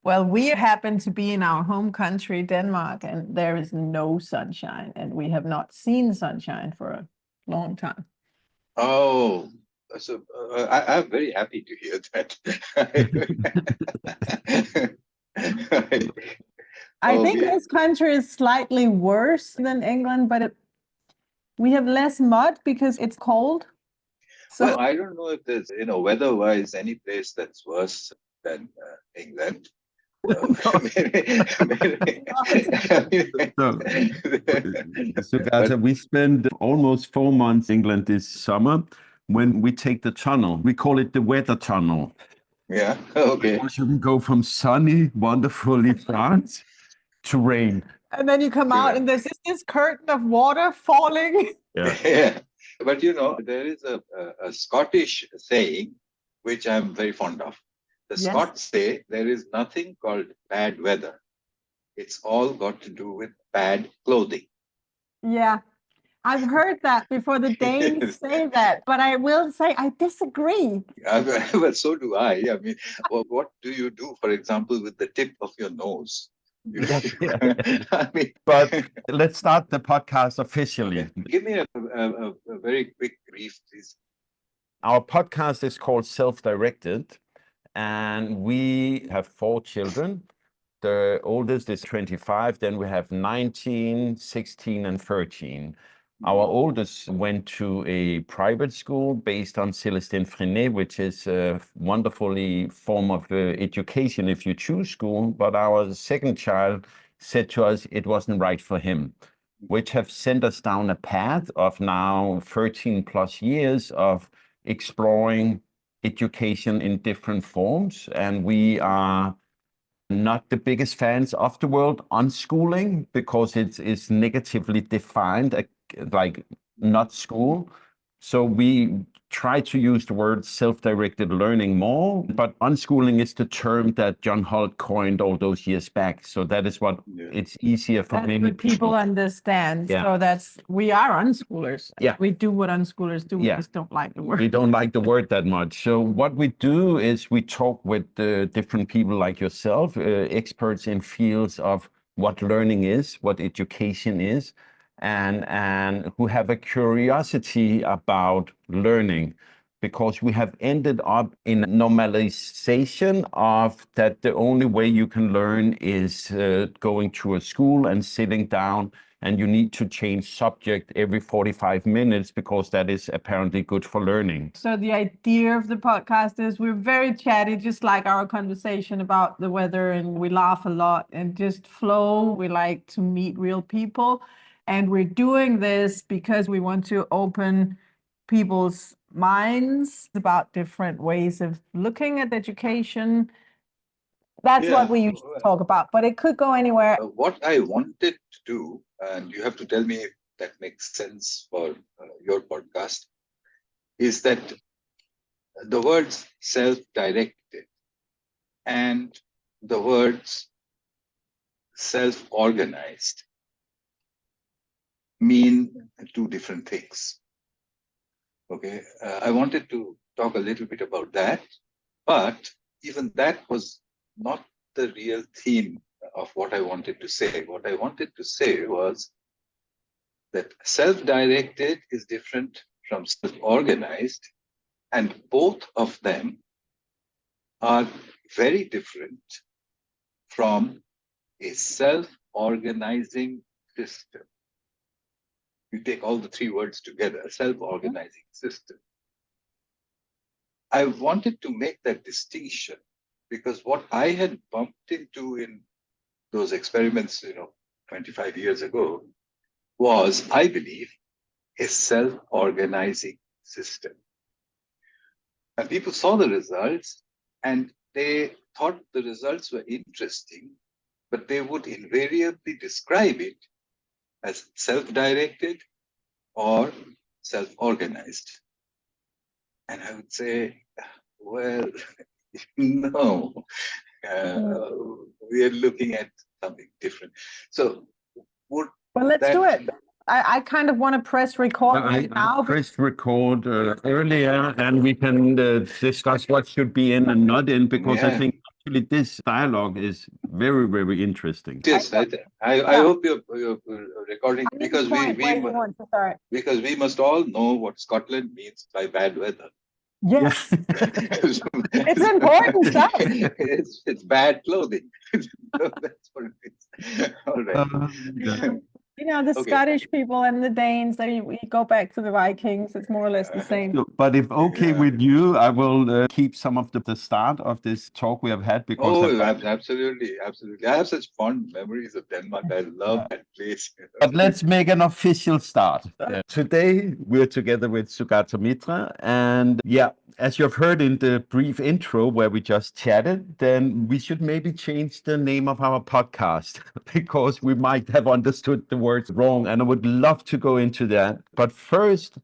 Well, we happen to be in our home country, Denmark, and there is no sunshine, and we have not seen sunshine for a long time. Oh, so I'm very happy to hear that. I Oh, think this country is slightly worse than England, but we have less mud because it's cold. So well, I don't know if there's, weather-wise, any place that's worse than England. So, Sugata, we spend almost 4 months in England this summer. When we take the tunnel, we call it the weather tunnel. Yeah, okay. Because you can go from sunny, wonderfully France to rain. and then you come out and there's just this curtain of water falling. Yeah. But there is a Scottish saying, which I'm very fond of. The Yes. Scots say there is nothing called bad weather. It's all got to do with bad clothing. Yeah, I've heard that before. The Danes say that, but I will say I disagree. But so do I. I mean, what do you do, for example, with the tip of your nose? I mean, but let's start the podcast officially. Okay. Give me a very quick brief, please. Our podcast is called Self-Directed, and we have 4 children. The oldest is 25, then we have 19, 16, and 13. Our oldest went to a private school based on Célestin Freinet, which is a wonderfully form of education if you choose school. But our second child said to us it wasn't right for him, which have sent us down a path of now 13 plus years of exploring education in different forms. And we are not the biggest fans of the word unschooling because it is negatively defined, like not school. So we try to use the word self-directed learning more, but unschooling is the term that John Holt coined all those years back. So that is what it's easier for many people understand. Yeah. So we are unschoolers. Yeah. We do what unschoolers do. We just don't like the word. We don't like the word that much. So what we do is we talk with different people like yourself, experts in fields of what learning is, what education is, and who have a curiosity about learning, because we have ended up in normalization of that the only way you can learn is going to a school and sitting down, and you need to change subject every 45 minutes because that is apparently good for learning. So the idea of the podcast is we're very chatty, just like our conversation about the weather, and we laugh a lot and just flow. We like to meet real people. And we're doing this because we want to open people's minds about different ways of looking at education. That's what we usually talk about, but it could go anywhere. What I wanted to do, and you have to tell me if that makes sense for your podcast, is that the words self-directed and the words self-organized mean 2 different things. Okay, I wanted to talk a little bit about that, but even that was not the real theme of what I wanted to say. What I wanted to say was that self-directed is different from self-organized, and both of them are very different from a self-organizing system. You take all the 3 words together, self-organizing system. I wanted to make that distinction because what I had bumped into in those experiments, 25 years ago, was, I believe, a self-organizing system. And people saw the results and they thought the results were interesting, but they would invariably describe it as self-directed or self-organized. And I would say, well, no, we are looking at something different. So, well, let's do it. I kind of want to press record now. I pressed record earlier, and we can discuss what should be in and not in, because I think Actually, this dialogue is very, very interesting. Yes, I Yeah. hope you're recording I'm at the because point where you want to start. because we must all know what Scotland means by bad weather. Yes. Yes. It's important stuff. It's bad clothing. That's what it is. All right. Yeah. You know, the Okay. Scottish people and the Danes, we go back to the Vikings. It's more or less the same. But if okay Yeah. with you, I will keep some of the start of this talk we have had because Oh, absolutely, absolutely. I have such fond memories of Denmark. I love that place. But let's make an official start. Today, we're together with Sugata Mitra. And yeah, as you've heard in the brief intro where we just chatted, then we should maybe change the name of our podcast because we might have understood the words wrong. And I would love to go into that. But first,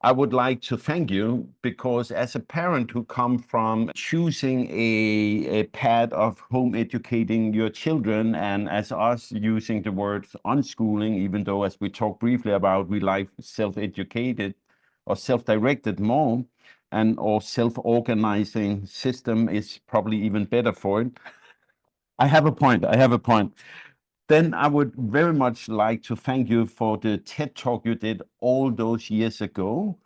I would like to thank you because as a parent who come from choosing a path of home educating your children and as us using the word unschooling, even though as we talked briefly about, we like self-educated or self-directed more and or self-organizing system is probably even better for it. I have a point. Then I would very much like to thank you for the TED Talk you did all those years ago,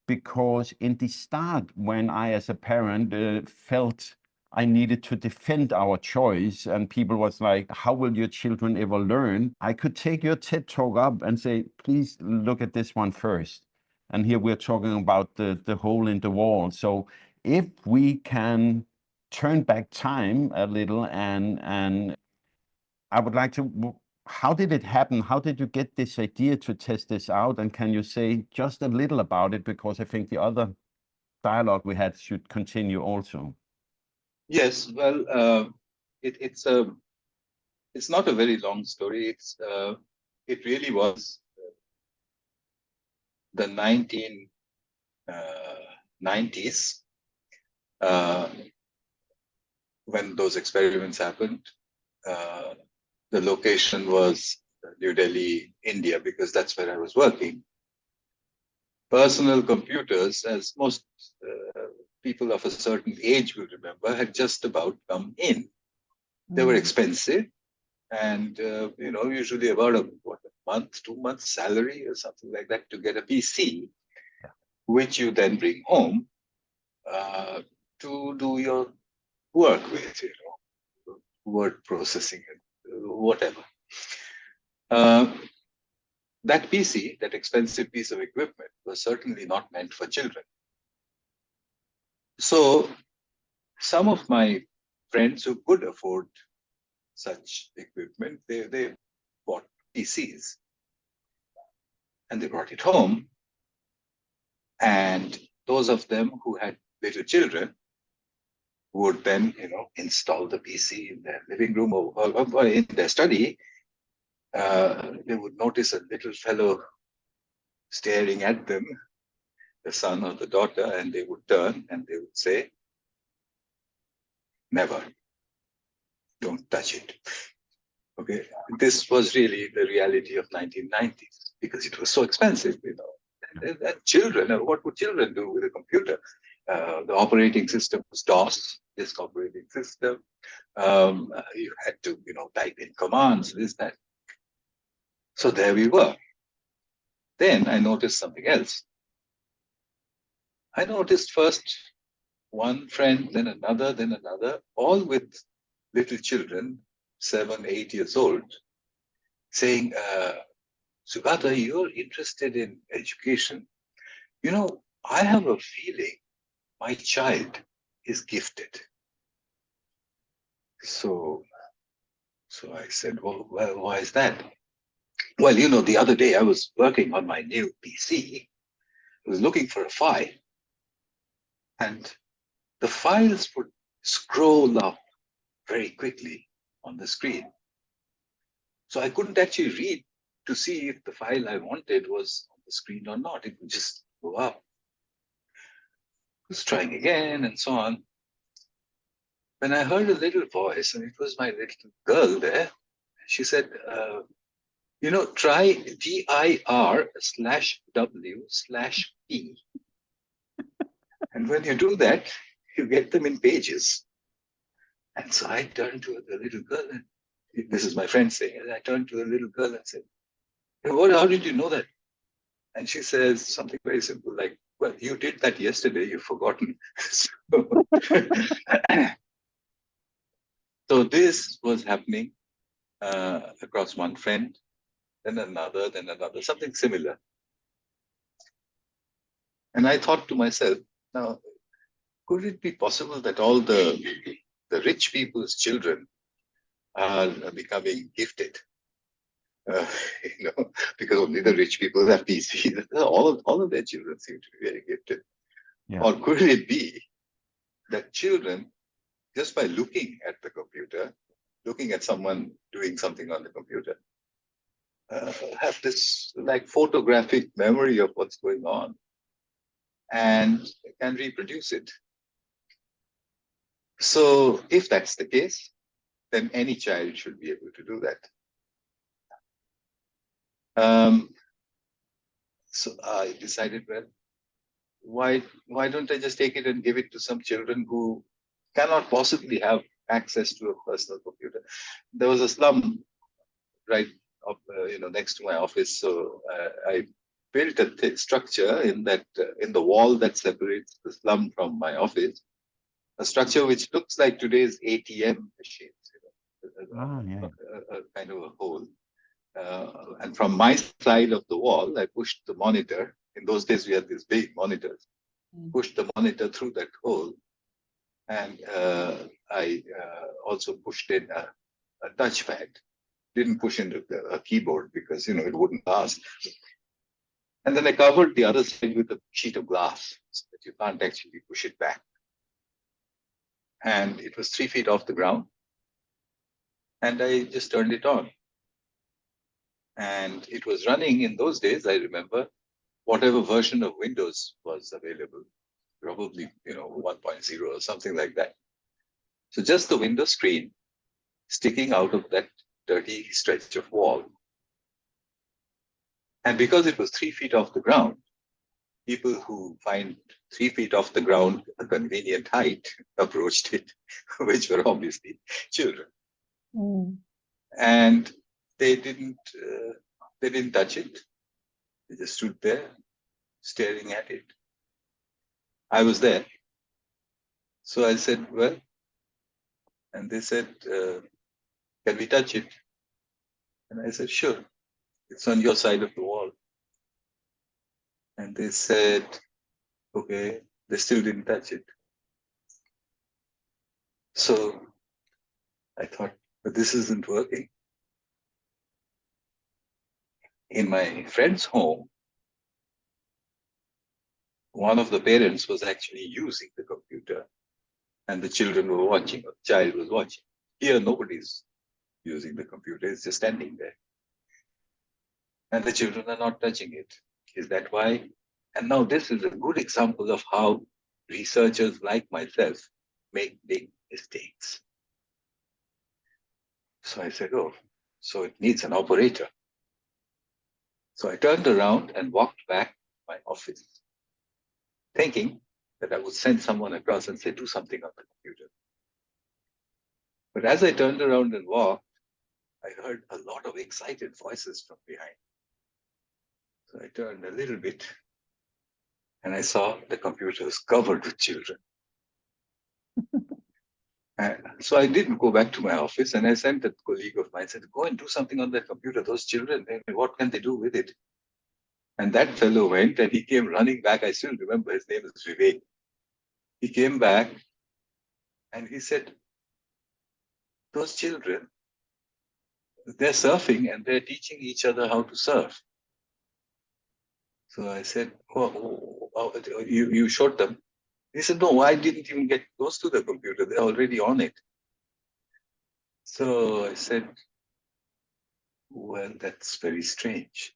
because in the start, when I, as a parent, felt I needed to defend our choice, and people was like, how will your children ever learn? I could take your TED Talk up and say, please look at this one first. And here we're talking about the hole in the wall. So if we can turn back time a little and I would like to, how did it happen? How did you get this idea to test this out? And can you say just a little about it? Because I think the other dialogue we had should continue also. Yes, well, it's not a very long story. It really was the 1990s when those experiments happened. The location was New Delhi, India, because that's where I was working. Personal computers, as most people of a certain age will remember, had just about come in. They were expensive, and usually about a month, 2 months salary or something like that to get a PC, which you then bring home to do your work with, word processing and whatever. That PC, that expensive piece of equipment, was certainly not meant for children. So some of my friends who could afford such equipment, they bought PCs and they brought it home. And those of them who had little children would then, install the PC in their living room or in their study. They would notice a little fellow staring at them, the son or the daughter, and they would turn and they would say, never, don't touch it. Okay, this was really the reality of 1990s because it was so expensive, And children, what would children do with a computer? The operating system was DOS, disk operating system. You had to, type in commands, this, that. So there we were. Then I noticed something else. I noticed first one friend, then another, all with little children, 7, 8 years old, saying, Sugata, you're interested in education. I have a feeling my child is gifted. So I said, well, why is that? Well, the other day I was working on my new PC. I was looking for a file, and the files would scroll up very quickly on the screen. So I couldn't actually read to see if the file I wanted was on the screen or not. It would just go up. I was trying again and so on. When I heard a little voice, and it was my little girl there, she said, try dir/w/p. And when you do that, you get them in pages. And so I turned to the little girl, and this is my friend saying, and I turned to the little girl and said, "Hey, how did you know that?" And she says something very simple like, "Well, you did that yesterday, you've forgotten." so, so this was happening across one friend, then another, something similar. And I thought to myself, now, could it be possible that all the rich people's children are becoming gifted? Uh, because only the rich people have PCs. All of their children seem to be very gifted. Yeah. Or could it be that children, just by looking at the computer, looking at someone doing something on the computer, have this like photographic memory of what's going on and can reproduce it? So if that's the case, then any child should be able to do that. So I decided, well, why don't I just take it and give it to some children who cannot possibly have access to a personal computer? There was a slum right up, next to my office, so I built a structure in that in the wall that separates the slum from my office, a structure which looks like today's ATM machines, a kind of a hole. And from my side of the wall, I pushed the monitor. In those days, we had these big monitors. Pushed the monitor through that hole, and I also pushed in a touchpad. Didn't push in a keyboard because it wouldn't last. And then I covered the other side with a sheet of glass so that you can't actually push it back. And it was 3 feet off the ground. And I just turned it on. And it was running in those days, I remember, whatever version of Windows was available, probably 1.0 or something like that. So just the window screen sticking out of that dirty stretch of wall. And because it was 3 feet off the ground, people who find 3 feet off the ground a convenient height approached it, which were obviously children. And they didn't touch it. They just stood there staring at it. I was there. So I said, well, and they said, can we touch it? And I said, sure. It's on your side of the wall. And they said, okay. They still didn't touch it. So I thought, but this isn't working. In my friend's home, one of the parents was actually using the computer and the children were watching, or the child was watching. Here, nobody's using the computer, it's just standing there. And the children are not touching it. Is that why? And now this is a good example of how researchers like myself make big mistakes. So I said, oh, so it needs an operator. So I turned around and walked back to my office, thinking that I would send someone across and say, do something on the computer. But as I turned around and walked, I heard a lot of excited voices from behind. So I turned a little bit and I saw the computer was covered with children. So I didn't go back to my office and I sent a colleague of mine, said, go and do something on that computer. Those children, what can they do with it? And that fellow went and he came running back. I still remember his name is Vivek. He came back and he said, those children, they're surfing and they're teaching each other how to surf. So I said, you showed them? He said, no, I didn't even get close to the computer. They're already on it. So I said, well, that's very strange.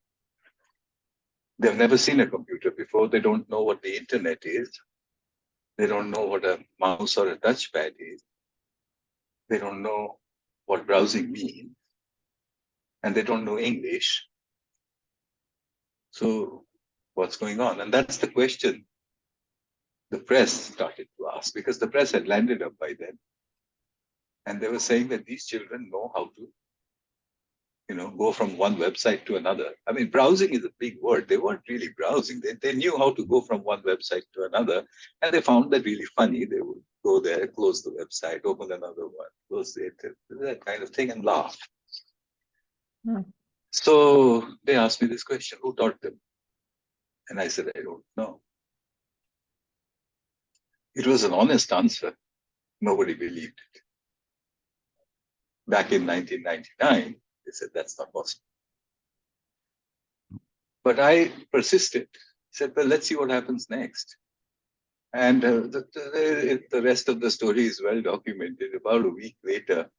They've never seen a computer before. They don't know what the internet is. They don't know what a mouse or a touchpad is. They don't know what browsing means. And they don't know English. So what's going on? And that's the question the press started to ask, because the press had landed up by then. And they were saying that these children know how to, go from one website to another. I mean, browsing is a big word. They weren't really browsing. They knew how to go from one website to another. And they found that really funny. They would go there, close the website, open another one, close it, that kind of thing, and laugh. Hmm. So they asked me this question, who taught them? And I said, I don't know. It was an honest answer. Nobody believed it. Back in 1999, they said that's not possible. But I persisted. Said, well, let's see what happens next. And the rest of the story is well documented. About a week later,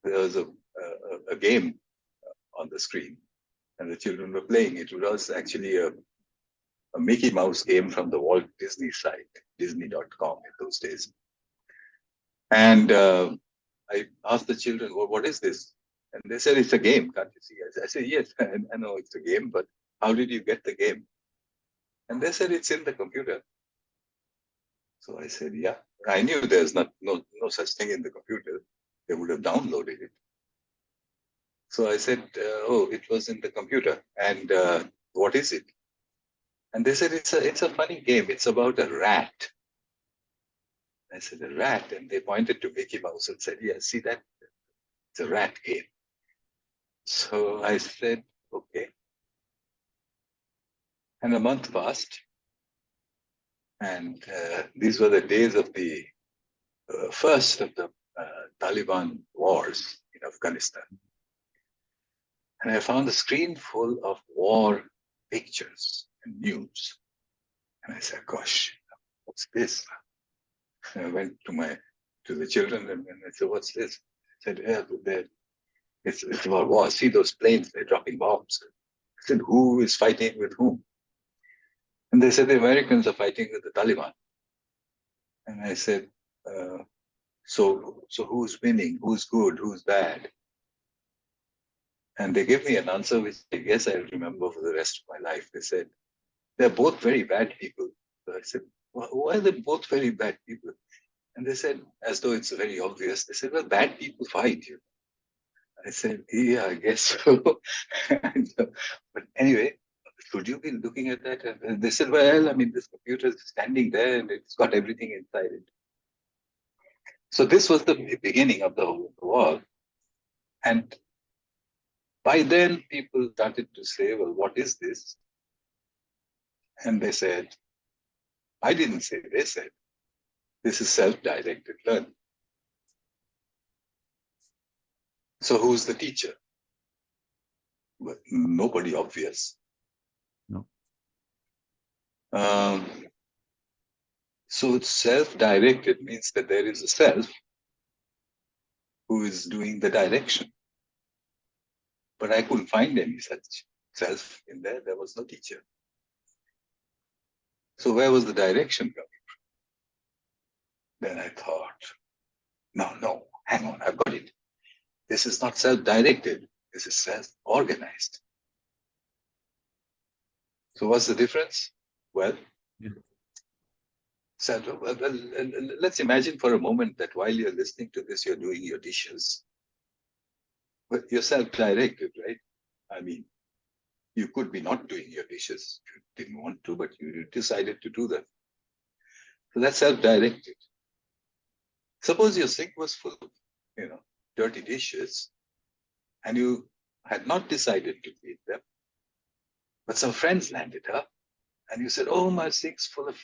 there was a game on the screen, and the children were playing it. It was actually a Mickey Mouse game from the Walt Disney site, Disney.com in those days. And I asked the children, well, what is this? And they said, it's a game, can't you see? I said, yes, I know it's a game, but how did you get the game? And they said, it's in the computer. So I said, yeah. I knew there's no such thing in the computer. They would have downloaded it. So I said, oh, it was in the computer. And what is it? And they said, it's a funny game. It's about a rat. I said, a rat? And they pointed to Mickey Mouse and said, yeah, see that? It's a rat game. So I said, okay. And a month passed. And these were the days of the first of the Taliban wars in Afghanistan. And I found a screen full of war pictures and news. And I said, gosh, what's this? And I went to the children and I said, what's this? I said, yeah, it's about war. See those planes, they're dropping bombs. I said, who is fighting with whom? And they said, the Americans are fighting with the Taliban. And I said, so who's winning? Who's good? Who's bad? And they gave me an answer, which I guess I'll remember for the rest of my life. They said, they're both very bad people. So I said, well, why are they both very bad people? And they said, as though it's very obvious, they said, well, bad people fight. I said, yeah, I guess so. But anyway, should you be looking at that? And they said, well, I mean, this computer is standing there and it's got everything inside it. So this was the beginning of the war. And by then, people started to say, well, what is this? And they said, I didn't say, they said, this is self-directed learning. So who's the teacher? Well, nobody obvious. No. So self-directed means that there is a self who is doing the direction. But I couldn't find any such self in there. There was no teacher. So where was the direction coming from? Then I thought, no, hang on, I've got it. This is not self-directed. This is self-organized. So what's the difference? Well, let's imagine for a moment that while you're listening to this, you're doing your dishes. But you're self-directed, right? I mean, you could be not doing your dishes. You didn't want to, but you decided to do that. So that's self-directed. Suppose your sink was full of, dirty dishes, and you had not decided to clean them, but some friends landed up, and you said, "Oh, my sink's full of,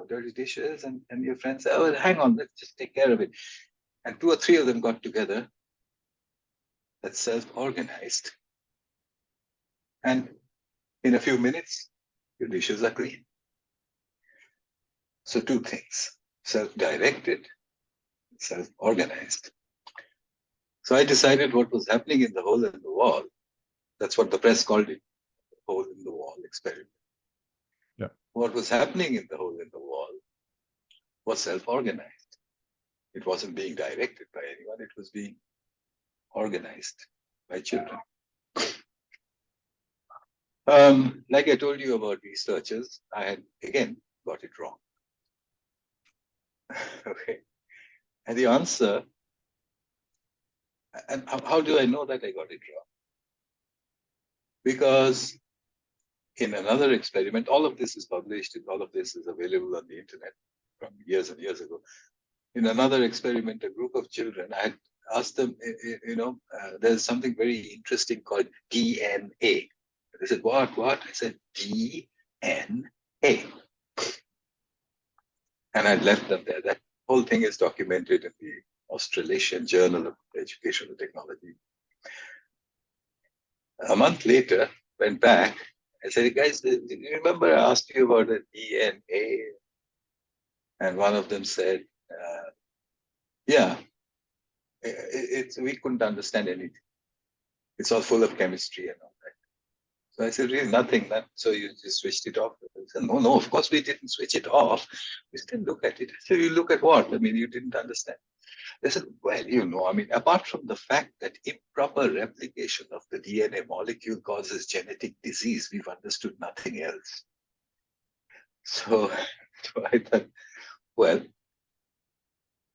dirty dishes," and your friends said, "Oh, hang on, let's just take care of it." And 2 or 3 of them got together. That's self-organized. And in a few minutes, your dishes are clean. So 2 things, self-directed, self-organized. So I decided what was happening in the hole in the wall. That's what the press called it, the hole in the wall experiment. Yeah. What was happening in the hole in the wall was self-organized. It wasn't being directed by anyone. It was being organized by children. Like I told you about researchers, I had, again, got it wrong. Okay. And the answer And how do I know that I got it wrong? Because in another experiment, all of this is published and all of this is available on the internet from years and years ago. In another experiment, a group of children, I had asked them, there's something very interesting called DNA. They said, what? I said, DNA. And I left them there. That whole thing is documented in the Australasian Journal of Educational Technology. A month later, went back. I said, guys, do you remember I asked you about the DNA? And one of them said, yeah, we couldn't understand anything. It's all full of chemistry and all that. So I said, really nothing. So you just switched it off. I said, no, of course we didn't switch it off. We still look at it. I said, you look at what? I mean, you didn't understand. They said, well, apart from the fact that improper replication of the DNA molecule causes genetic disease, we've understood nothing else. So I thought, well,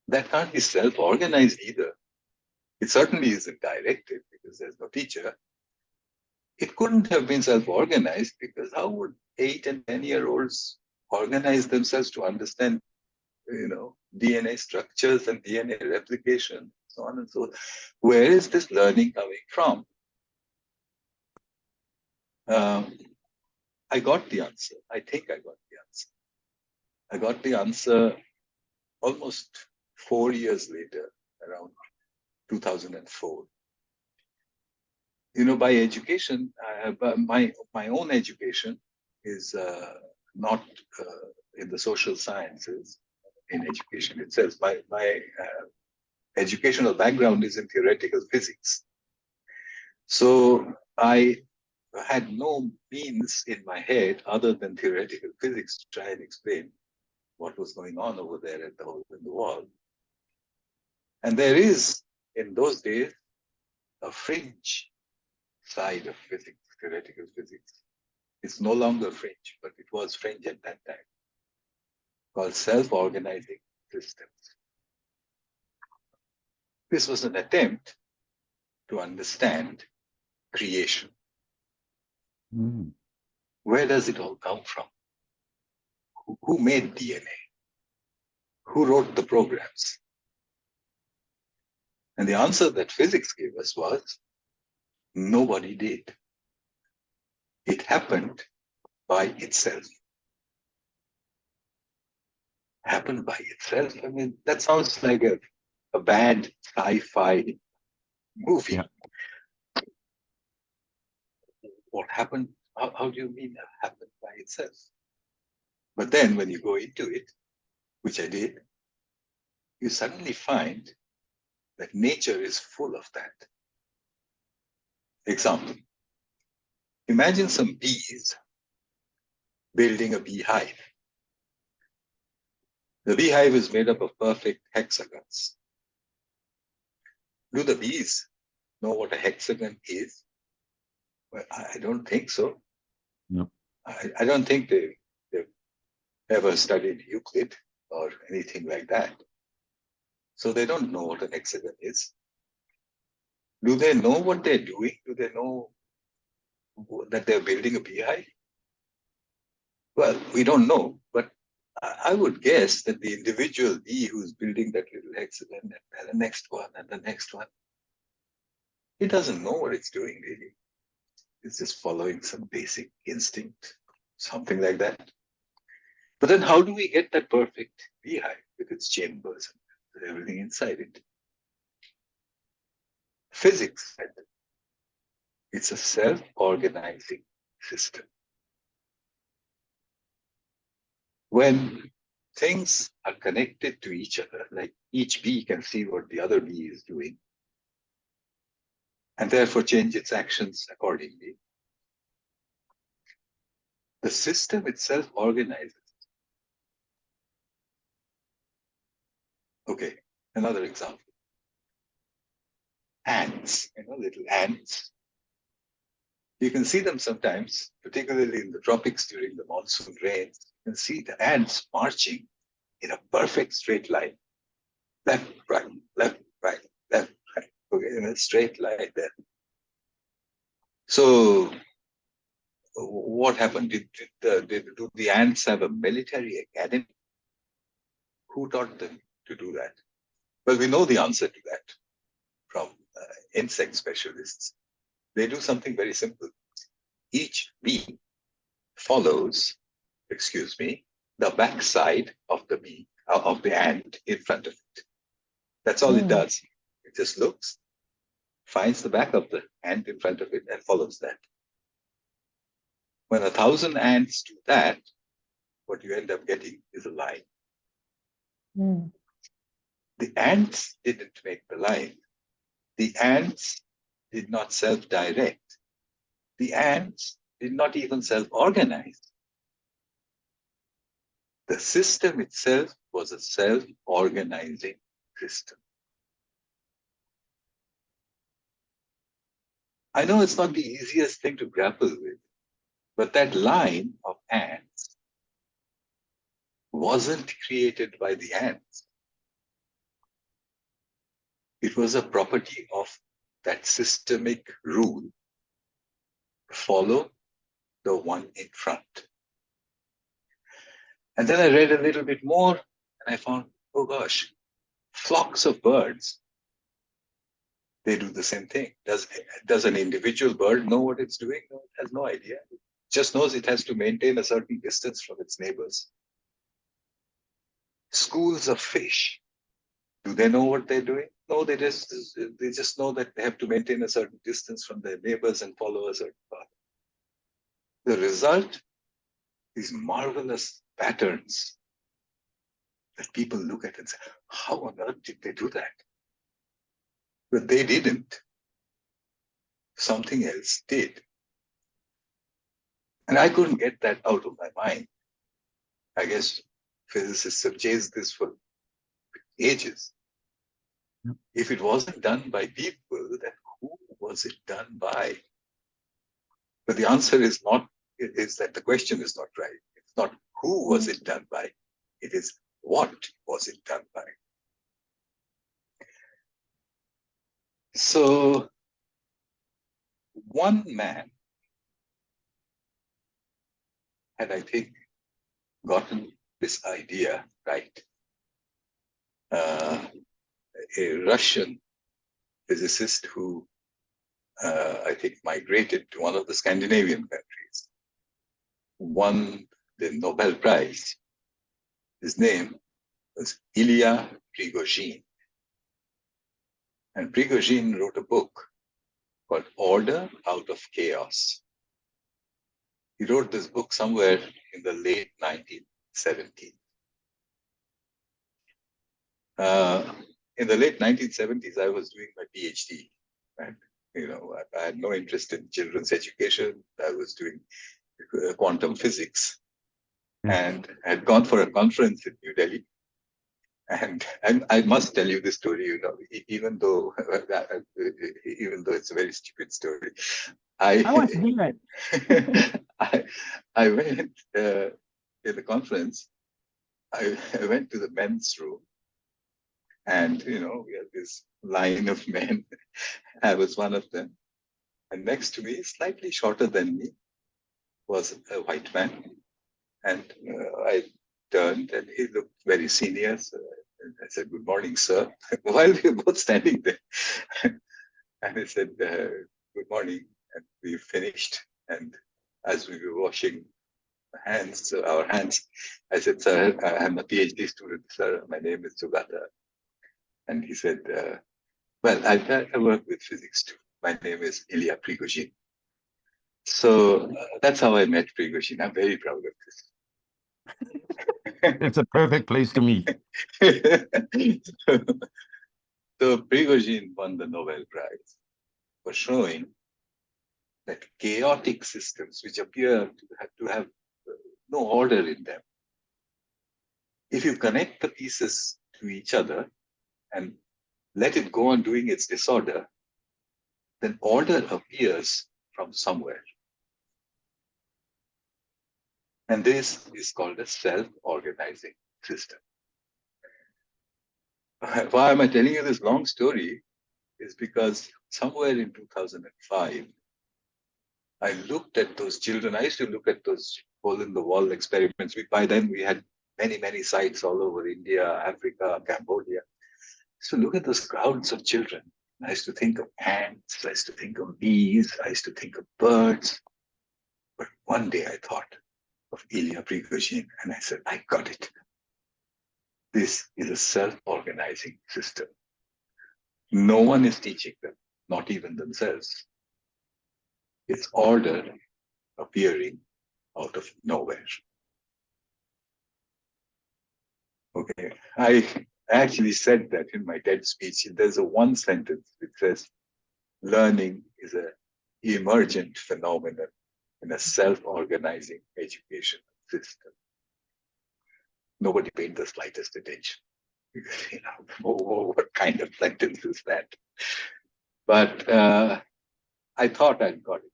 that can't be self-organized either. It certainly isn't directed because there's no teacher. It couldn't have been self-organized because how would 8 and 10-year-olds organize themselves to understand, DNA structures and DNA replication, so on and so on? Where is this learning coming from? I got the answer. I think I got the answer. I got the answer almost 4 years later, around 2004. By education, my own education is not in the social sciences, in education itself. My educational background is in theoretical physics. So I had no means in my head other than theoretical physics to try and explain what was going on over there at the hole in the wall. And there is, in those days, a fringe side of physics, theoretical physics. It's no longer fringe, but it was fringe at that time, called self-organizing systems. This was an attempt to understand creation. Mm. Where does it all come from? Who made DNA? Who wrote the programs? And the answer that physics gave us was, nobody did. It happened by itself. Happened by itself? I mean, that sounds like a bad sci-fi movie. Yeah. What happened? How do you mean it happened by itself? But then when you go into it, which I did, you suddenly find that nature is full of that. Example, imagine some bees building a beehive. The beehive is made up of perfect hexagons. Do the bees know what a hexagon is? Well, I don't think so. No. I don't think they've ever studied Euclid or anything like that. So they don't know what an hexagon is. Do they know what they're doing? Do they know that they're building a beehive? Well, we don't know, but I would guess that the individual bee who's building that little hexagon and the next one and the next one, it doesn't know what it's doing really. It's just following some basic instinct, something like that. But then how do we get that perfect beehive with its chambers and everything inside it? Physics said it's a self-organizing system. When things are connected to each other, like each bee can see what the other bee is doing, and therefore change its actions accordingly, the system itself organizes. Okay, another example. Ants, little ants. You can see them sometimes, particularly in the tropics during the monsoon rains. You can see the ants marching in a perfect straight line. Left, right, left, right, left, right. okay, in a straight line there. So what happened? Do the ants have a military academy? Who taught them to do that? Well, we know the answer to that from insect specialists. They do something very simple. Each bee follows, the backside of the bee, of the ant in front of it. That's all it does. It just looks, finds the back of the ant in front of it, and follows that. When 1,000 ants do that, what you end up getting is a line. The ants didn't make the line. The ants did not self-direct. The ants did not even self-organize. The system itself was a self-organizing system. I know it's not the easiest thing to grapple with, but that line of ants wasn't created by the ants. It was a property of that systemic rule. Follow the one in front. And then I read a little bit more and I found, oh gosh, flocks of birds, they do the same thing. Does an individual bird know what it's doing? No, it has no idea. It just knows it has to maintain a certain distance from its neighbors. Schools of fish, do they know what they're doing? No, they just know that they have to maintain a certain distance from their neighbors and follow a certain path. The result is marvelous patterns that people look at and say, how on earth did they do that? But they didn't. Something else did. And I couldn't get that out of my mind. I guess physicists have chased this for ages. If it wasn't done by people, then who was it done by? But the answer is that the question is not right. It's not who was it done by. It is what was it done by. So one man had, I think, gotten this idea right. A Russian physicist who I think migrated to one of the Scandinavian countries, won the Nobel Prize. His name was Ilya Prigozhin. And Prigozhin wrote a book called Order Out of Chaos. He wrote this book somewhere in the late 1970s. In the late 1970s, I was doing my PhD. And, I had no interest in children's education. I was doing quantum physics and had gone for a conference in New Delhi. And I must tell you this story, even though it's a very stupid story. I want to hear it. I went in the conference. I went to the men's room, and we had this line of men. I was one of them, and next to me, slightly shorter than me, was a white man, and I turned, and he looked very senior. So I said, "Good morning, sir," while we were both standing there. And I said, "Good morning," and we finished. And as we were washing our hands, I said, "Sir, I'm a PhD student, sir. My name is Sugata." And he said, "Well, I work with physics too. My name is Ilya Prigozhin." So that's how I met Prigozhin. I'm very proud of this. It's a perfect place to meet. So Prigozhin won the Nobel Prize for showing that chaotic systems, which appear to have no order in them, if you connect the pieces to each other and let it go on doing its disorder, then order appears from somewhere. And this is called a self-organizing system. Why am I telling you this long story? is because somewhere in 2005, I looked at those children. I used to look at those hole-in-the-wall experiments. By then, we had many, many sites all over India, Africa, Cambodia. So look at those crowds of children. I used to think of ants. I used to think of bees. I used to think of birds. But one day I thought of Ilya Prigozhin, and I said, I got it. This is a self-organizing system. No one is teaching them, not even themselves. It's order appearing out of nowhere. Okay, I actually said that in my TED speech. There's a one sentence that says, learning is an emergent phenomenon in a self-organizing education system. Nobody paid the slightest attention. You know, what kind of sentence is that? But I thought I'd got it.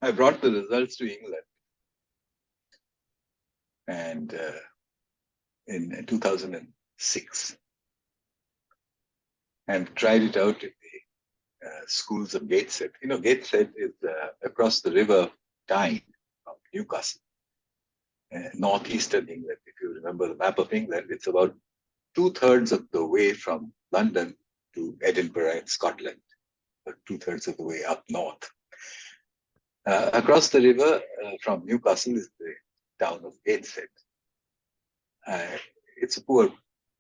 I brought the results to England, and in 2006, and tried it out in the schools of Gateshead. You know, Gateshead is across the river Tyne from Newcastle, northeastern England. If you remember the map of England, it's about 2/3 of the way from London to Edinburgh in Scotland, but 2/3 of the way up north. Across the river from Newcastle is the town of Gateshead. It's a poorer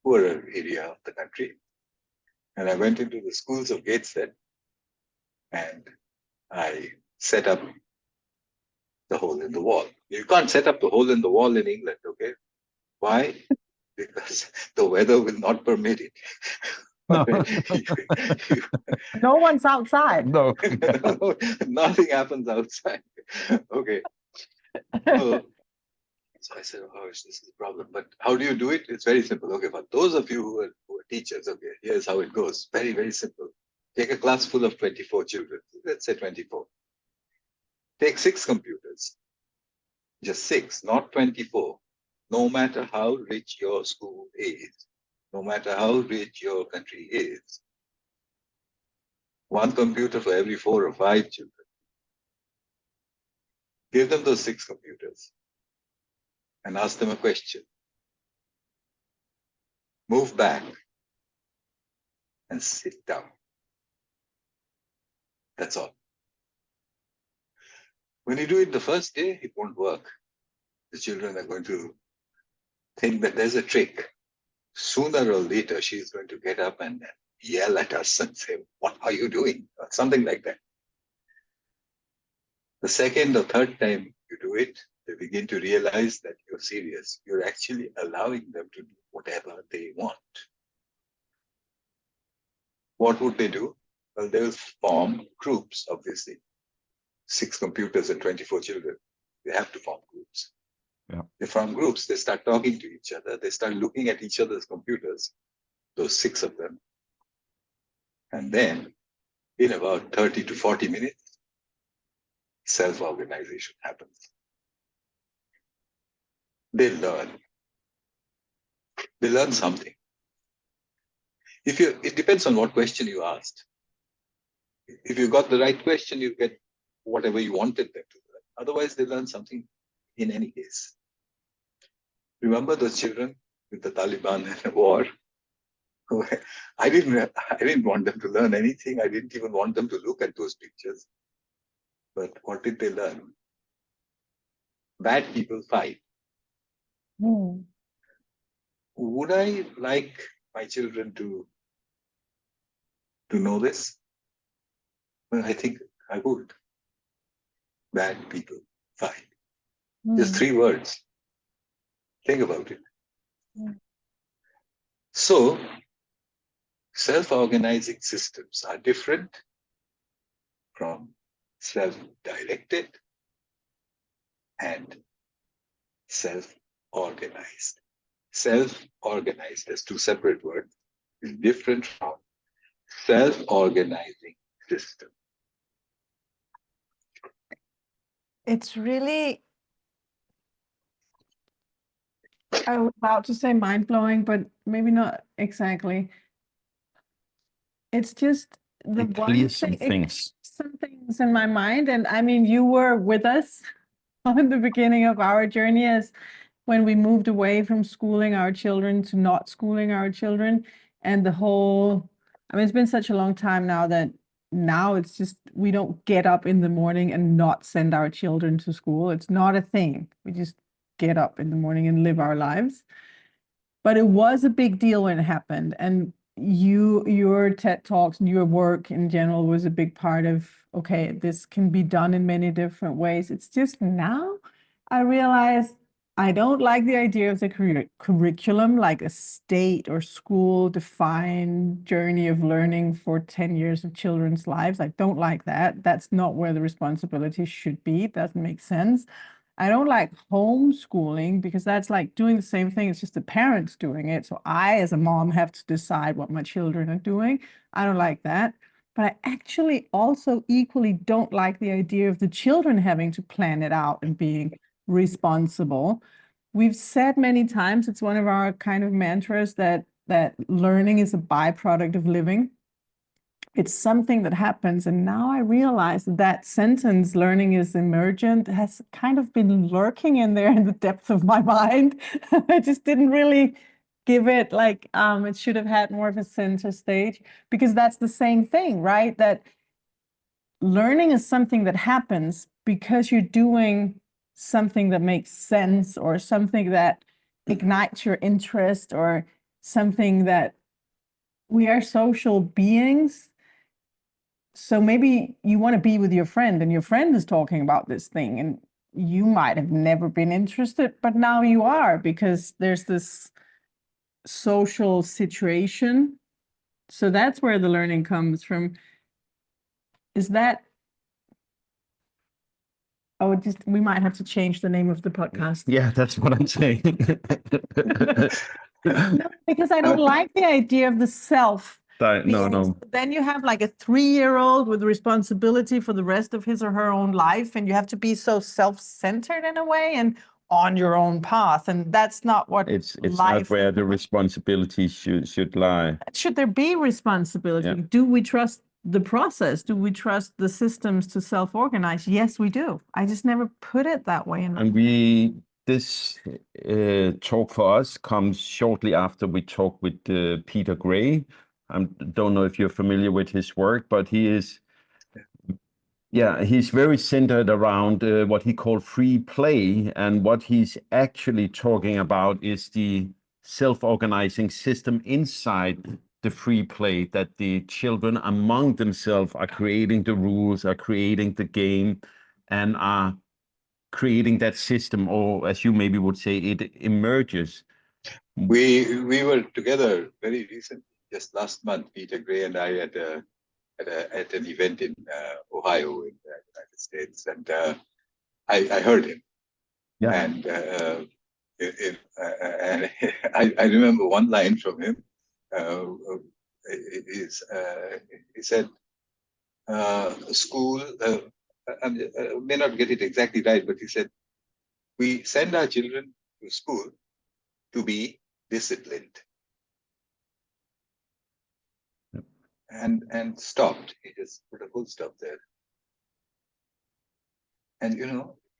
area of the country. And I went into the schools of Gateshead and I set up the hole in the wall. You can't set up the hole in the wall in England, okay? Why? Because the weather will not permit it. No. No one's outside. No. Nothing happens outside. Okay. So I said, oh, this is the problem. But how do you do it? It's very simple. Okay, for those of you who are teachers, okay, here's how it goes. Very, very simple. Take a class full of 24 children. Let's say 24. Take 6 computers. Just 6, not 24. No matter how rich your school is, no matter how rich your country is, 1 computer for every 4 or 5 children. Give them those 6 computers and ask them a question. Move back and sit down. That's all. When you do it the first day, it won't work. The children are going to think that there's a trick. Sooner or later, she's going to get up and yell at us and say, what are you doing? Or something like that. The second or third time you do it, they begin to realize that you're serious. You're actually allowing them to do whatever they want. What would they do? Well, they'll form groups, obviously. 6 computers and 24 children. They have to form groups. Yeah. They form groups. They start talking to each other. They start looking at each other's computers, those 6 of them. And then, in about 30 to 40 minutes, self-organization happens. They learn. They learn something. It depends on what question you asked. If you got the right question, you get whatever you wanted them to learn. Otherwise, they learn something in any case. Remember those children with the Taliban and the war? I didn't want them to learn anything. I didn't even want them to look at those pictures. But what did they learn? Bad people fight. Mm. Would I like my children to know this? Well, I think I would. Bad people fight. Just 3 words. Think about it. So, self-organizing systems are different from self-directed and self-organized. Self-organized, as 2 separate words, is different from self-organizing system. It's really I was about to say mind-blowing, but maybe not exactly. It's just the It one clears some thing, things. some things in my mind. And I mean, you were with us on the beginning of our journey as when we moved away from schooling our children to not schooling our children. And the whole, I mean, it's been such a long time now that now it's just, we don't get up in the morning and not send our children to school. It's not a thing. We just get up in the morning and live our lives. But it was a big deal when it happened. And your TED Talks and your work in general was a big part of, okay, this can be done in many different ways. It's just now I realize I don't like the idea of the curriculum, like a state or school defined journey of learning for 10 years of children's lives. I don't like that. That's not where the responsibility should be. It doesn't make sense. I don't like homeschooling because that's like doing the same thing. It's just the parents doing it. So I, as a mom, have to decide what my children are doing. I don't like that. But I actually also equally don't like the idea of the children having to plan it out and being responsible. We've said many times, it's one of our kind of mantras that learning is a byproduct of living. It's something that happens. And now I realize that sentence, learning is emergent, has kind of been lurking in there in the depth of my mind. I just didn't really give it like, it should have had more of a center stage, because that's the same thing, right? That learning is something that happens because you're doing something that makes sense, or something that ignites your interest, or something that we are social beings. So maybe you want to be with your friend and your friend is talking about this thing and you might have never been interested, but now you are because there's this social situation. So that's where the learning comes from. Is that, oh, we might have to change the name of the podcast. Yeah, that's what I'm saying. No, because I don't like the idea of the self. No. Then you have like a 3-year-old with responsibility for the rest of his or her own life, and you have to be so self-centered in a way and on your own path. And that's not what It's life. not where the responsibility should lie. Should there be responsibility? Yeah. Do we trust the process? Do we trust the systems to self-organize? Yes, we do. I just never put it that way. And this talk for us comes shortly after we talk with Peter Gray. I don't know if you're familiar with his work, but he's very centered around what he called free play. And what he's actually talking about is the self-organizing system inside the free play, that the children among themselves are creating the rules, are creating the game, and are creating that system, or as you maybe would say, it emerges. We were together very recently, just last month, Peter Gray and I at an event in Ohio in the United States, and I heard him. Yeah. And I remember one line from him. He said, "School." I may not get it exactly right, but he said, "We send our children to school to be disciplined." Yep. And stopped. He just put a full stop there. And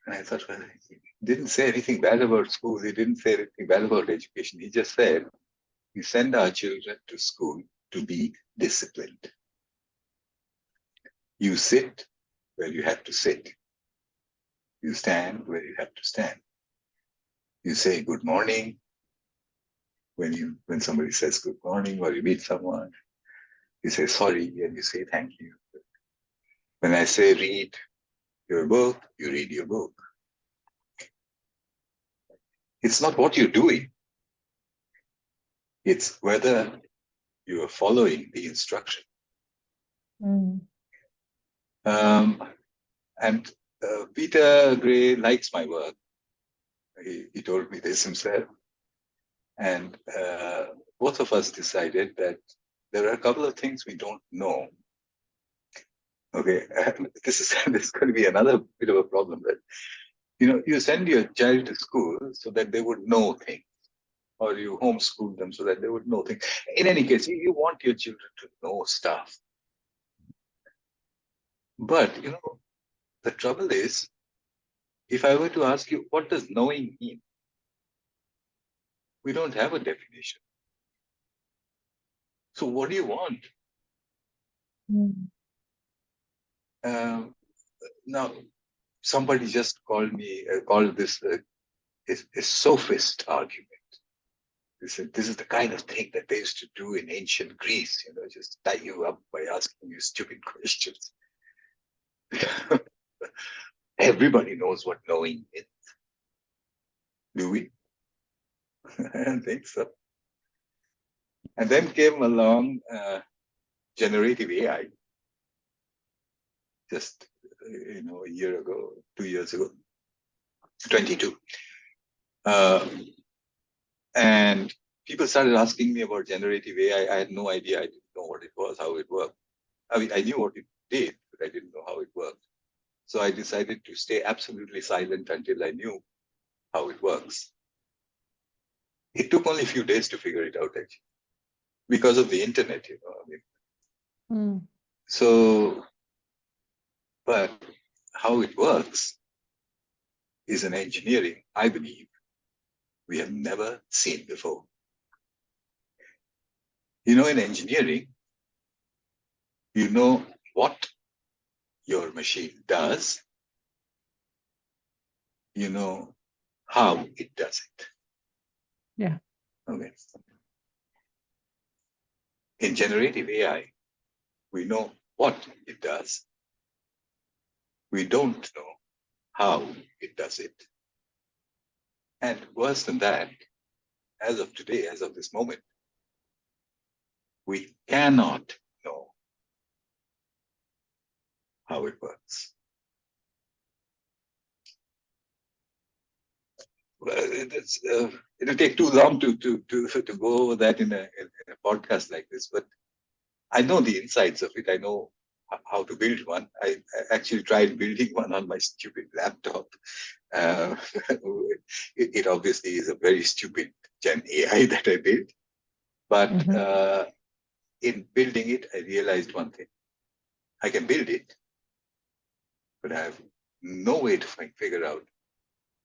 I thought, well, he didn't say anything bad about school. He didn't say anything bad about education. He just said, we send our children to school to be disciplined. You sit where you have to sit. You stand where you have to stand. You say good morning when somebody says good morning, or you meet someone. You say sorry and you say thank you. When I say read your book, you read your book. It's not what you're doing. It's whether you are following the instruction. Mm. And Peter Gray likes my work. He told me this himself. And both of us decided that there are a couple of things we don't know. Okay, this is going to be another bit of a problem. That you send your child to school so that they would know things. or you homeschool them so that they would know things. In any case, you want your children to know stuff. But, the trouble is, if I were to ask you, what does knowing mean? We don't have a definition. So what do you want? Now, somebody just called this a sophist argument. They said, this is the kind of thing that they used to do in ancient Greece, just tie you up by asking you stupid questions. Everybody knows what knowing is. Do we? I don't think so. And then came along generative AI, just a year ago, 2 years ago, 22. And people started asking me about generative AI. I had no idea. I didn't know what it was, how it worked. I mean, I knew what it did, but I didn't know how it worked. So I decided to stay absolutely silent until I knew how it works. It took only a few days to figure it out, actually, because of the internet, So, but how it works is an engineering, I believe, we have never seen before. In engineering, you know what your machine does, you know how it does it. Yeah. Okay. In generative AI, we know what it does. We don't know how it does it. And worse than that, as of today, as of this moment, we cannot know how it works. Well, it'll take too long to go over that in a podcast like this, but I know the insides of it. I know how to build one. I actually tried building one on my stupid laptop. It obviously is a very stupid Gen AI that I built. But in building it, I realized one thing. I can build it, but I have no way to figure out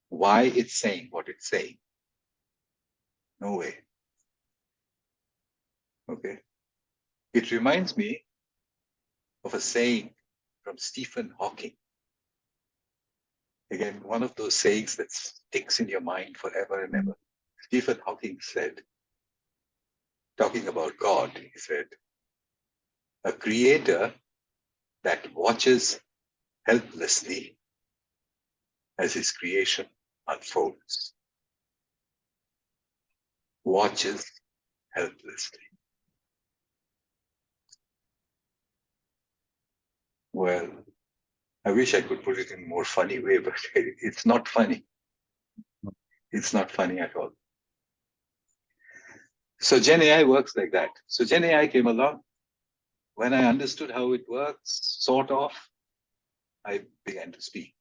why it's saying what it's saying. No way. Okay. It reminds me of a saying from Stephen Hawking. Again, one of those sayings that sticks in your mind forever and ever. Stephen Hawking said, talking about God, he said, a creator that watches helplessly as his creation unfolds. Watches helplessly. Well, I wish I could put it in a more funny way, but it's not funny. It's not funny at all. So Gen AI works like that. So Gen AI came along. When I understood how it works, sort of, I began to speak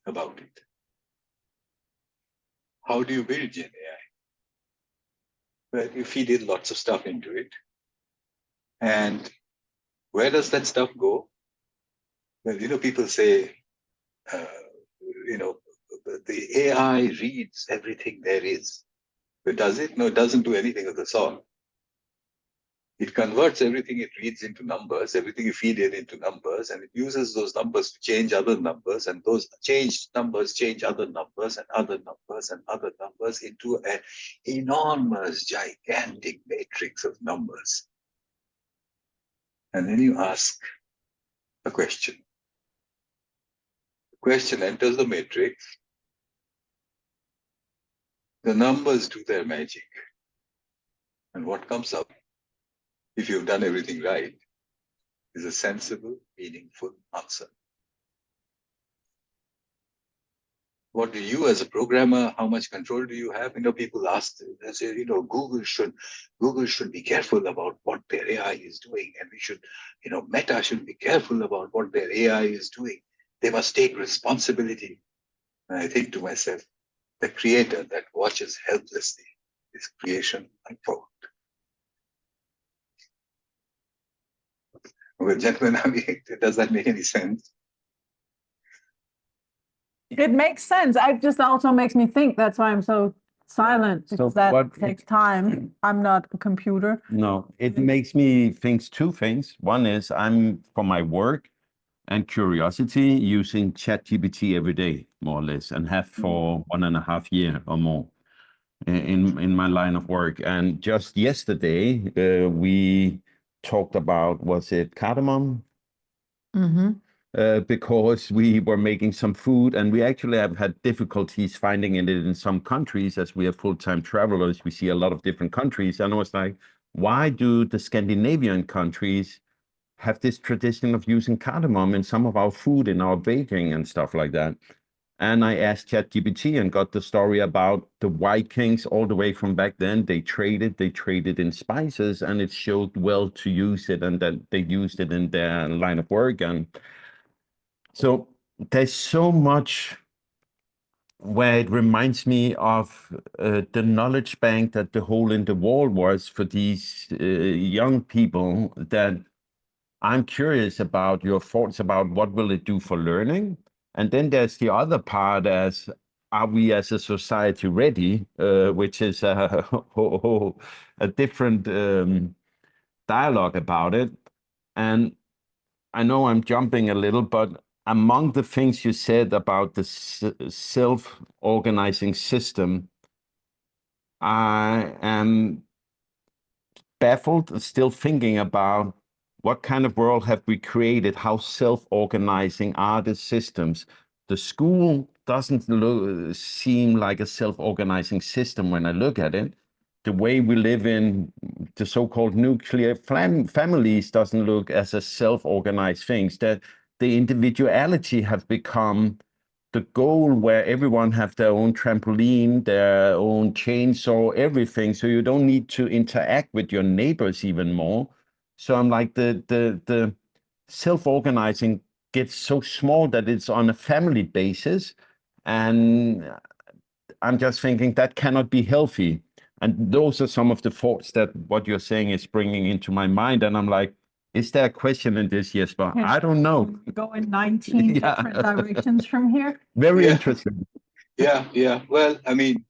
about it. How do you build Gen AI? Well, you feed in lots of stuff into it. And where does that stuff go? Well, people say, the AI reads everything there is. But does it? No, it doesn't do anything of the sort. It converts everything it reads into numbers, everything you feed it into numbers, and it uses those numbers to change other numbers, and those changed numbers change other numbers and other numbers and other numbers into an enormous, gigantic matrix of numbers. And then you ask a question. The question enters the matrix. The numbers do their magic. And what comes up, if you've done everything right, is a sensible, meaningful answer. What do you as a programmer, how much control do you have? People ask, they say, Google should be careful about what their AI is doing. And we should, Meta should be careful about what their AI is doing. They must take responsibility. And I think to myself, the creator that watches helplessly is creation unquote. Well, gentlemen, I mean, does that make any sense? It makes sense. It just also makes me think. That's why I'm so silent, So because that what- takes time. I'm not a computer. No, it makes me think two things. One is I'm, for my work and curiosity, using ChatGPT every day, more or less, and have for 1.5 years or more in my line of work. And just yesterday, we talked about, was it cardamom? Mm-hmm. Because we were making some food, and we actually have had difficulties finding it in some countries. As we are full-time travelers, we see a lot of different countries. And I was like, why do the Scandinavian countries have this tradition of using cardamom in some of our food, in our baking and stuff like that? And I asked ChatGPT and got the story about the Vikings all the way from back then. They traded in spices, and it showed well to use it, and that they used it in their line of work. And so there's so much where it reminds me of the knowledge bank that the hole in the wall was for these young people, that I'm curious about your thoughts about what will it do for learning. And then there's the other part, as are we as a society ready, which is a different dialogue about it. And I know I'm jumping a little, but among the things you said about the self-organizing system, I am baffled, still thinking about what kind of world have we created? How self-organizing are the systems? The school doesn't seem like a self-organizing system when I look at it. The way we live in the so-called nuclear families doesn't look as a self-organized things. That the individuality have become the goal, where everyone have their own trampoline, their own chainsaw, everything. So you don't need to interact with your neighbors even more. So I'm like, the self-organizing gets so small that it's on a family basis. And I'm just thinking that cannot be healthy. And those are some of the thoughts that what you're saying is bringing into my mind. And I'm like, is there a question in this, Jesper? I don't know. Go in 19 Yeah. different directions from here. Very Yeah. interesting. Yeah. Well, I mean,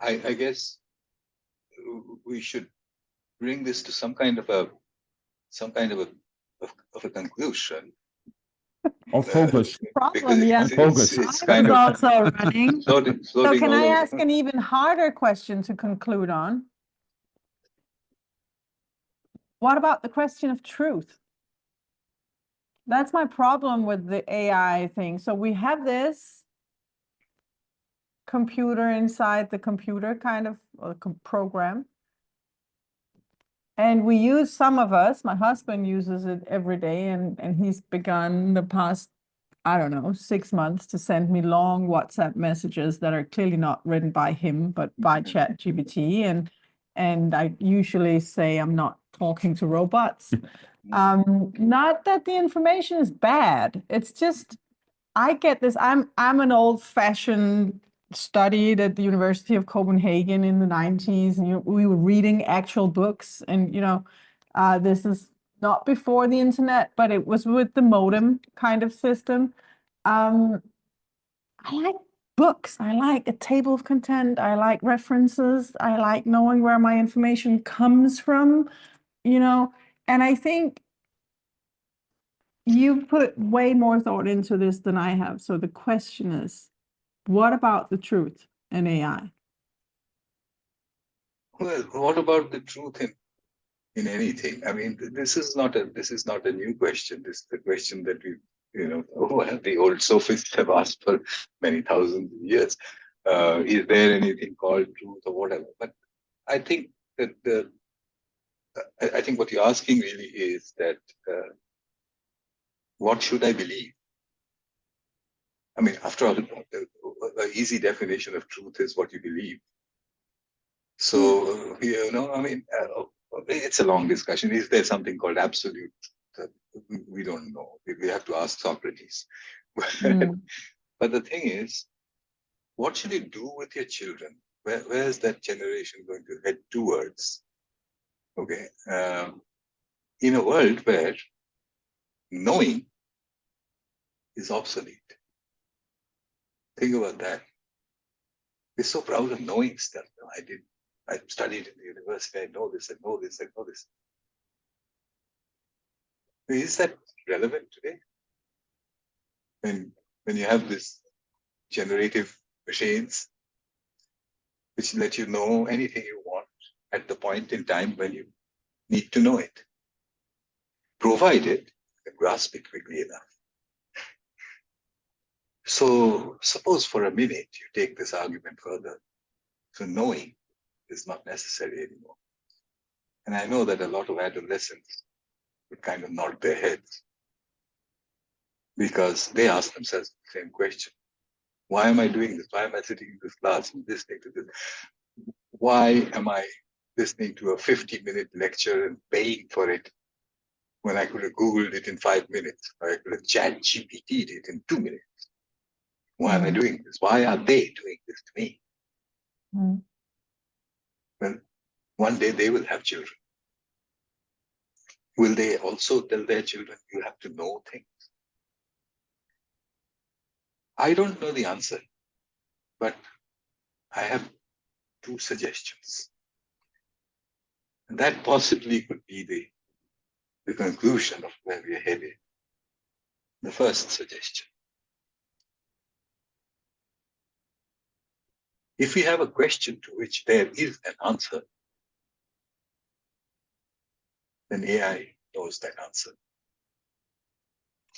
I guess we should bring this to some kind of a conclusion. Or focus. Problem, yeah. Focus. It's I kind was of also running. floating So can all I over. ask an even harder question to conclude on? What about the question of truth? That's my problem with the AI thing. So we have this computer inside the computer, kind of program. And we use, some of us, my husband uses it every day, and he's begun the past, I don't know, 6 months to send me long WhatsApp messages that are clearly not written by him, but by ChatGPT. And I usually say I'm not talking to robots. Not that the information is bad. It's just, I get this. I'm an old-fashioned, studied at the University of Copenhagen in the 90s, and we were reading actual books. And this is not before the internet, but it was with the modem kind of system. I like books. I like a table of content. I like references. I like knowing where my information comes from, and I think you put way more thought into this than I have. So the question is, what about the truth in AI? Well, what about the truth in anything? I mean, this is not a new question. This is the question that the old sophists have asked for many thousands of years. Is there anything called truth or whatever? But I think that I think what you're asking really is that what should I believe? I mean, after all, the easy definition of truth is what you believe. So, I mean, it's a long discussion. Is there something called absolute truth? We don't know. We have to ask Socrates. But the thing is, what should you do with your children where is that generation going to head towards? Okay, in a world where knowing is obsolete. Think about that. We're so proud of knowing stuff. I studied in the university, I know this, I know this, I know this. Is that relevant today? When you have this generative machines which let you know anything you want at the point in time when you need to know it, provided you can grasp it quickly enough. So suppose for a minute you take this argument further. So knowing is not necessary anymore. And I know that a lot of adolescents would kind of nod their heads because they ask themselves the same question. Why am I doing this? Why am I sitting in this class and listening to this? Why am I listening to a 50-minute lecture and paying for it when I could have Googled it in 5 minutes, or I could have chat GPT'd it in 2 minutes? Why am I doing this? Why are they doing this to me? Well, one day they will have children. Will they also tell their children, you have to know things? I don't know the answer, but I have 2 suggestions. And that possibly could be the conclusion of where we are headed. The first suggestion. If we have a question to which there is an answer, then AI knows that answer.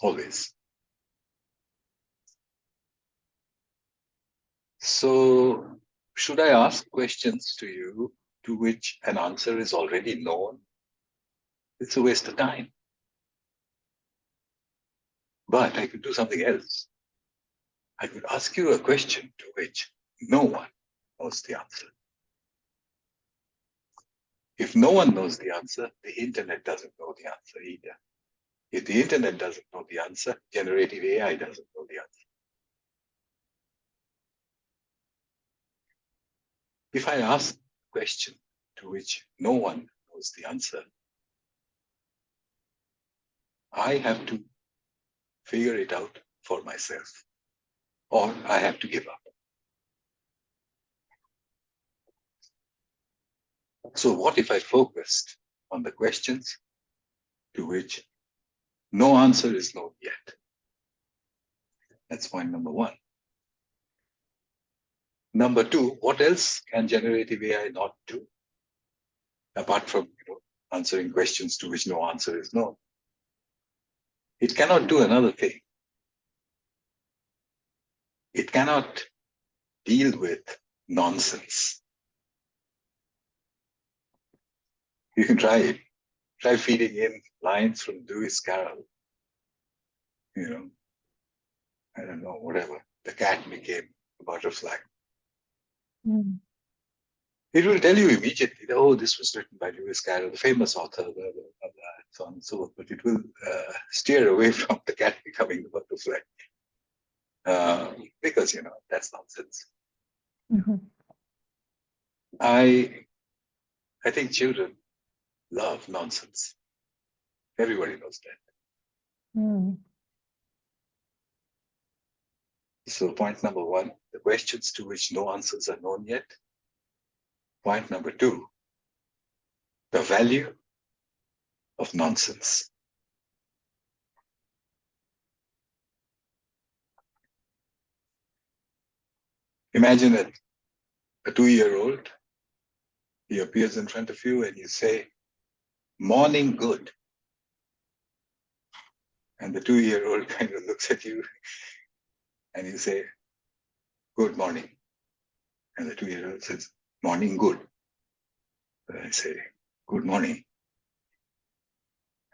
Always. So, should I ask questions to you to which an answer is already known? It's a waste of time. But I could do something else. I could ask you a question to which no one knows the answer. If no one knows the answer, the internet doesn't know the answer either. If the internet doesn't know the answer, generative AI doesn't know the answer. If I ask a question to which no one knows the answer, I have to figure it out for myself, or I have to give up. So what if I focused on the questions to which no answer is known yet? That's point number 1. Number 2, what else can generative AI not do? Apart from answering questions to which no answer is known. It cannot do another thing. It cannot deal with nonsense. You can try it. Try feeding in lines from Lewis Carroll. I don't know, whatever. The cat became a butterfly. It will tell you immediately, oh, this was written by Lewis Carroll, the famous author, blah, blah, blah, blah, and so on and so forth. But it will steer away from the cat becoming the butterfly. Because, that's nonsense. I think children love nonsense. Everybody knows that. So point number 1, the questions to which no answers are known yet. Point number 2, the value of nonsense. Imagine a 2-year-old, he appears in front of you and you say, morning good. And the 2-year-old kind of looks at you and you say, good morning. And the 2-year-old says, morning good. And I say, good morning.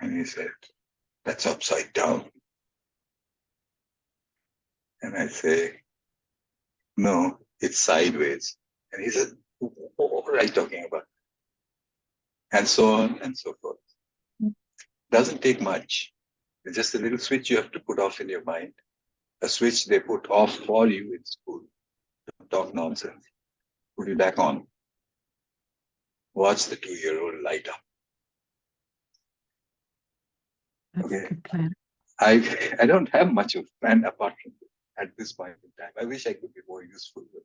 And he said, that's upside down. And I say, no, it's sideways. And he said, what are you talking about? And so on and so forth. Doesn't take much. It's just a little switch you have to put off in your mind. A switch they put off for you in school. Don't talk nonsense. put it back on. Watch the 2-year-old light up. That's Okay. a good plan. I don't have much of a plan apart from at this point in time. I wish I could be more useful, but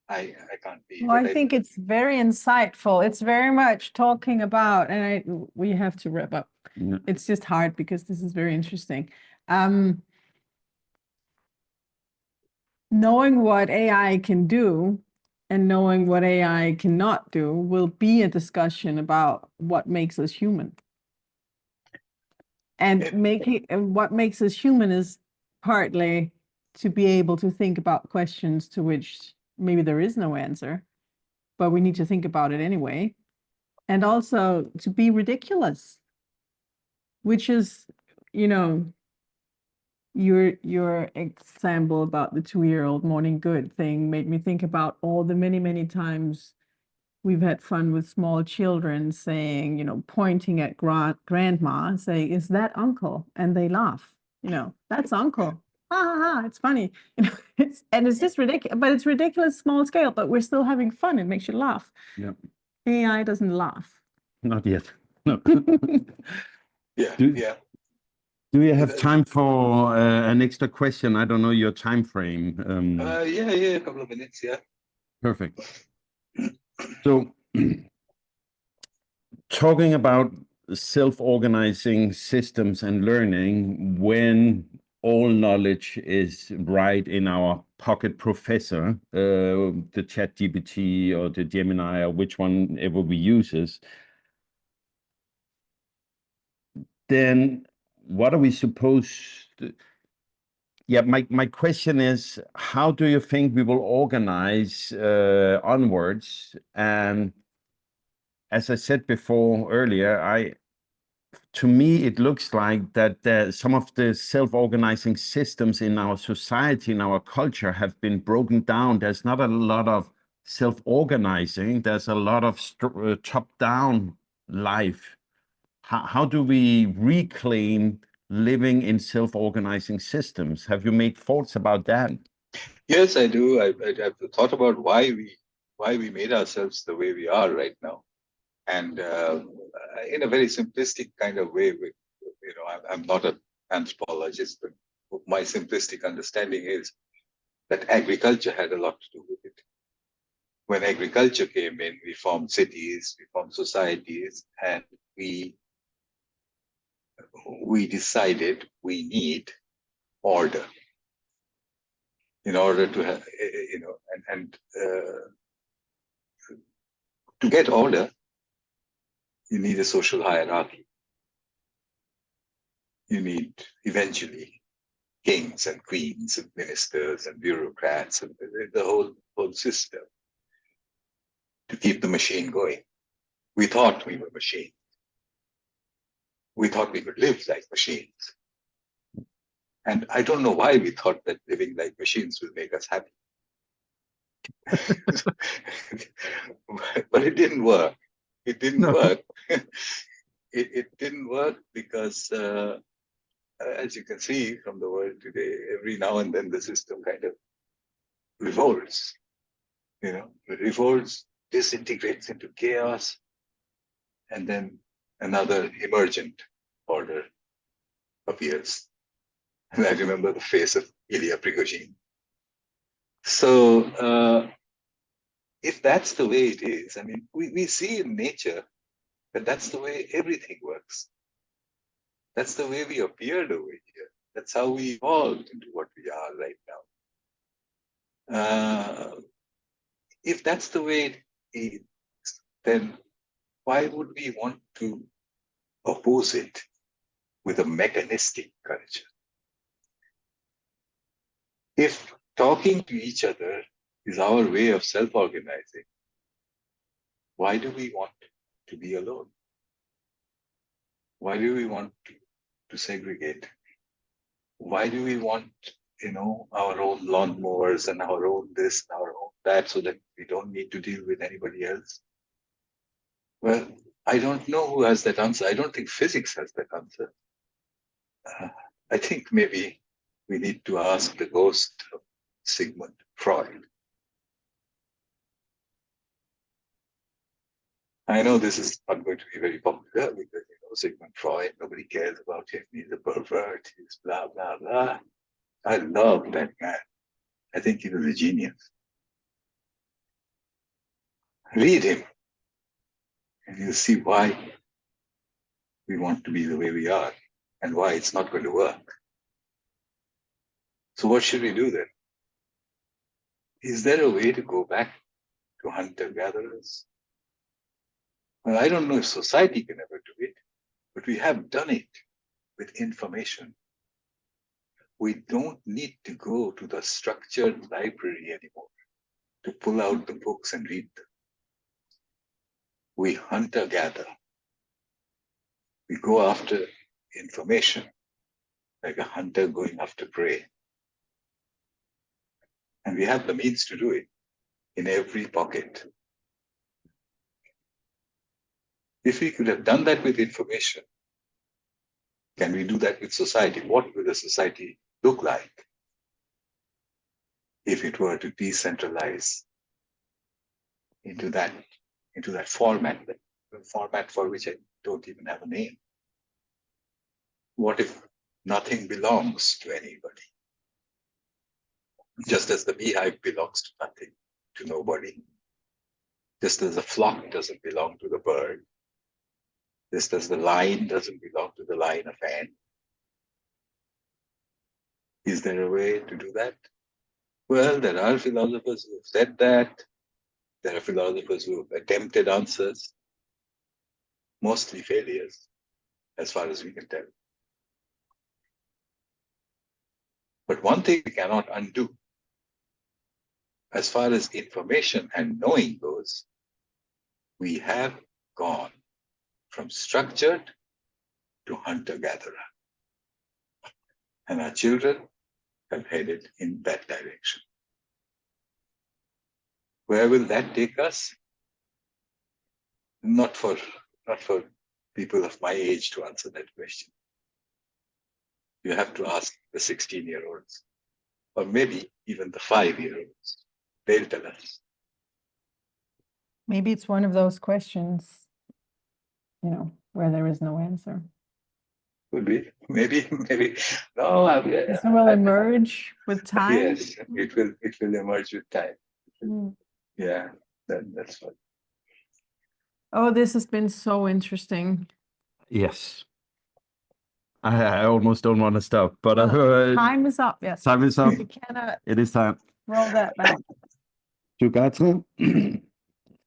I can't be. Well, But I think it's very insightful. It's very much talking about, and we have to wrap up. Yeah. It's just hard because this is very interesting. Knowing what AI can do and knowing what AI cannot do will be a discussion about what makes us human. And what makes us human is partly to be able to think about questions to which maybe there is no answer, but we need to think about it anyway. And also to be ridiculous, which is, your example about the 2-year-old morning good thing made me think about all the many, many times we've had fun with small children saying, pointing at grandma, saying, "Is that uncle?" And they laugh, "That's uncle. Ha ha ha, it's funny." It's just ridiculous, but it's ridiculous small scale, but we're still having fun. It makes you laugh. Yeah. AI doesn't laugh. Not yet. No. yeah, Do- yeah. Do you have time for an extra question? I don't know your time frame. Yeah, a couple of minutes, yeah. Perfect. So, talking about self-organizing systems and learning when all knowledge is right in our pocket professor, the ChatGPT or the Gemini or which one ever we uses, then what are we supposed to? Yeah, my question is, how do you think we will organize onwards? And as I said before earlier, to me, it looks like that some of the self-organizing systems in our society, in our culture, have been broken down. There's not a lot of self-organizing. There's a lot of top-down life. How do we reclaim living in self-organizing systems? Have you made thoughts about that? Yes, I do. I've thought about why we made ourselves the way we are right now, and in a very simplistic kind of way. I'm not an anthropologist, but my simplistic understanding is that agriculture had a lot to do with it. When agriculture came in, we formed cities, we formed societies, and we decided we need order in order to have, to get order, you need a social hierarchy. You need eventually kings and queens and ministers and bureaucrats and the whole system to keep the machine going. We thought we were machines. We thought we could live like machines. And I don't know why we thought that living like machines will make us happy. But it didn't work. It didn't work. It didn't work because, as you can see from the world today, every now and then the system kind of revolts. It revolts, disintegrates into chaos, and then another emergent order appears. And I remember the face of Ilya Prigozhin. So if that's the way it is, I mean, we see in nature that that's the way everything works. That's the way we appeared over here. That's how we evolved into what we are right now. If that's the way it is, then why would we want to oppose it with a mechanistic culture? If talking to each other is our way of self-organizing, why do we want to be alone? Why do we want to segregate? Why do we want, our own lawnmowers and our own this and our own that so that we don't need to deal with anybody else? Well, I don't know who has that answer. I don't think physics has that answer. I think maybe we need to ask the ghost of Sigmund Freud. I know this is not going to be very popular because, Sigmund Freud, nobody cares about him. He's a pervert. He's blah, blah, blah. I love that man. I think he was a genius. Read him, and you'll see why we want to be the way we are and why it's not going to work. So what should we do then? Is there a way to go back to hunter-gatherers? Well, I don't know if society can ever do it, but we have done it with information. We don't need to go to the structured library anymore to pull out the books and read them. We hunter-gather. We go after information like a hunter going after prey. And we have the means to do it in every pocket. If we could have done that with information, can we do that with society? What would a society look like if it were to decentralize into that format, the format for which I don't even have a name? What if nothing belongs to anybody? Just as the beehive belongs to nothing, to nobody. Just as the flock doesn't belong to the bird. Just as the line doesn't belong to the line of ant. Is there a way to do that? Well, there are philosophers who have said that. There are philosophers who have attempted answers. Mostly failures, as far as we can tell. But one thing we cannot undo, as far as information and knowing goes, we have gone from structured to hunter-gatherer. And our children have headed in that direction. Where will that take us? Not for people of my age to answer that question. You have to ask the 16-year-olds, or maybe even the 5-year-olds. They'll tell us. Maybe it's one of those questions, where there is no answer. Could be, maybe. No, It will emerge with time. Yes, it will emerge with time. Yeah, that's what. Oh, this has been so interesting. Yes. I almost don't want to stop, but time is up. Yes. Time is up. We cannot It is time. roll that back. Sugata,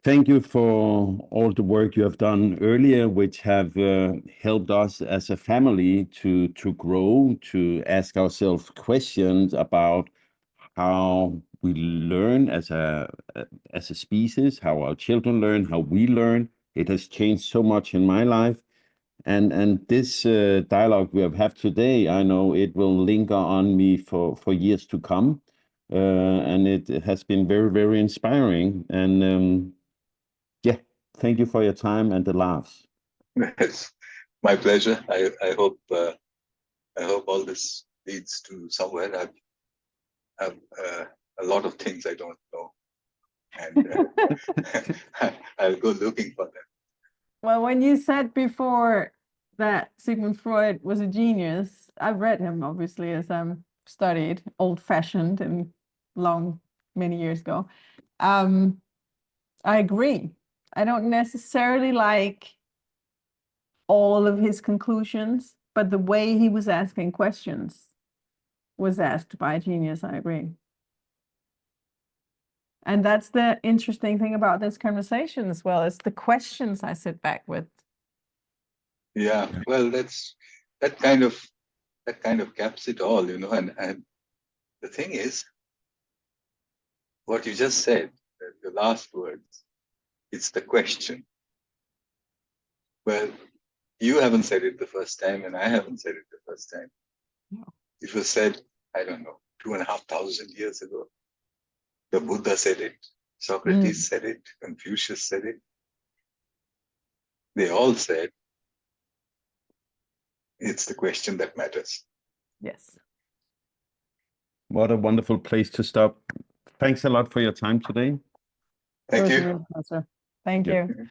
thank you for all the work you have done earlier, which have helped us as a family to grow, to ask ourselves questions about how we learn as a species, how our children learn, how we learn. It has changed so much in my life. And this dialogue we have had today, I know it will linger on me for years to come. And it has been very, very inspiring. And yeah, thank you for your time and the laughs. It's my pleasure. I hope all this leads to somewhere. I have a lot of things I don't know, and I'll go looking for them. Well, when you said before that Sigmund Freud was a genius, I've read him, obviously, as I'm studied, old-fashioned and many years ago. I agree. I don't necessarily like all of his conclusions, but the way he was asking questions was asked by a genius. I agree. And that's the interesting thing about this conversation as well, is the questions I sit back with. Yeah, well, that kind of caps it all, and the thing is, what you just said, the last words, it's the question. Well, you haven't said it the first time, and I haven't said it the first time. No. It was said, I don't know, 2,500 years ago. The Buddha said it, Socrates said it, Confucius said it. They all said, it's the question that matters. Yes. What a wonderful place to stop. Thanks a lot for your time today. Thank you. It was a real pleasure. Thank you.